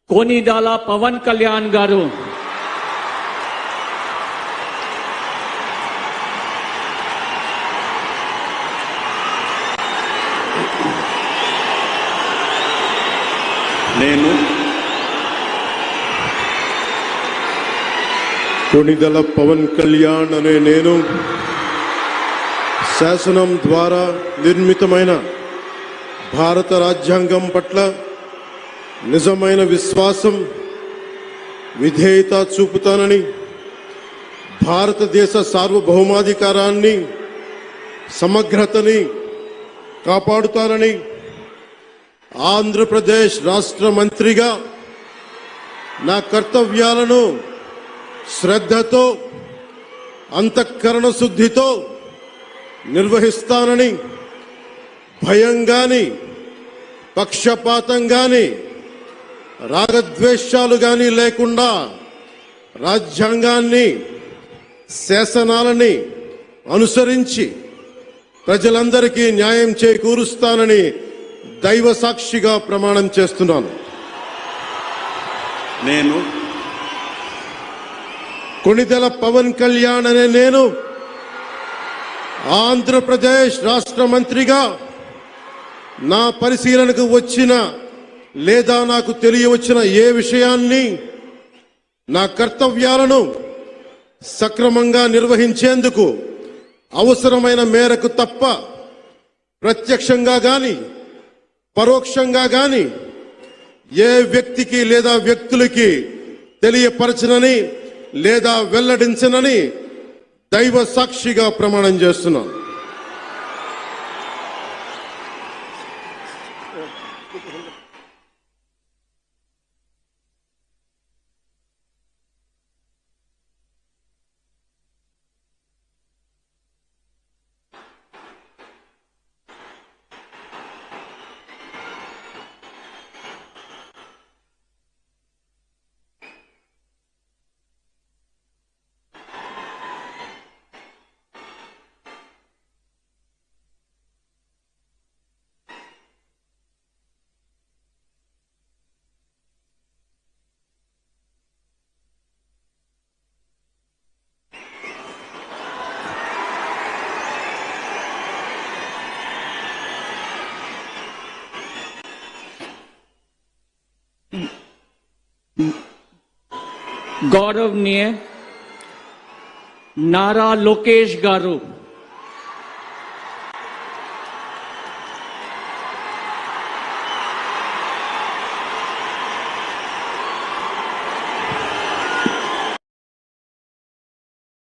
कोनिदाला पवन कल्याण गारू నేను కొనిదల పవన్ కళ్యాణ్ అనే నేను శాసనం ద్వారా నిర్మితమైన భారత రాజ్యాంగం పట్ల నిజమైన విశ్వాసం విధేయత చూపుతానని భారతదేశ సార్వభౌమాధికారాన్ని సమగ్రతని కాపాడుతానని ఆంధ్రప్రదేశ్ రాష్ట్ర మంత్రిగా నా కర్తవ్యాలను శ్రద్ధతో అంతఃకరణ శుద్ధితో నిర్వహిస్తానని భయం గాని పక్షపాతం గాని రాగద్వేషాలు గాని లేకుండా రాజ్యాంగాన్ని శాసనాలని అనుసరించి ప్రజలందరికీ న్యాయం చేకూరుస్తానని దైవ సాక్షిగా ప్రమాణం చేస్తున్నాను. నేను కొనిదెల పవన్ కళ్యాణ్ అనే నేను ఆంధ్రప్రదేశ్ రాష్ట్ర మంత్రిగా నా పరిశీలనకు వచ్చిన లేదా నాకు తెలియవచ్చిన ఏ విషయాన్ని నా కర్తవ్యాలను సక్రమంగా నిర్వహించేందుకు అవసరమైన మేరకు తప్ప ప్రత్యక్షంగా గాని పరోక్షంగా గాని ఏ వ్యక్తికి లేదా వ్యక్తులకి తెలియపరచనని లేదా వెల్లడించనని దైవ సాక్షిగా ప్రమాణం చేస్తున్నాను. गौरवनीय नारा लोकेश गारू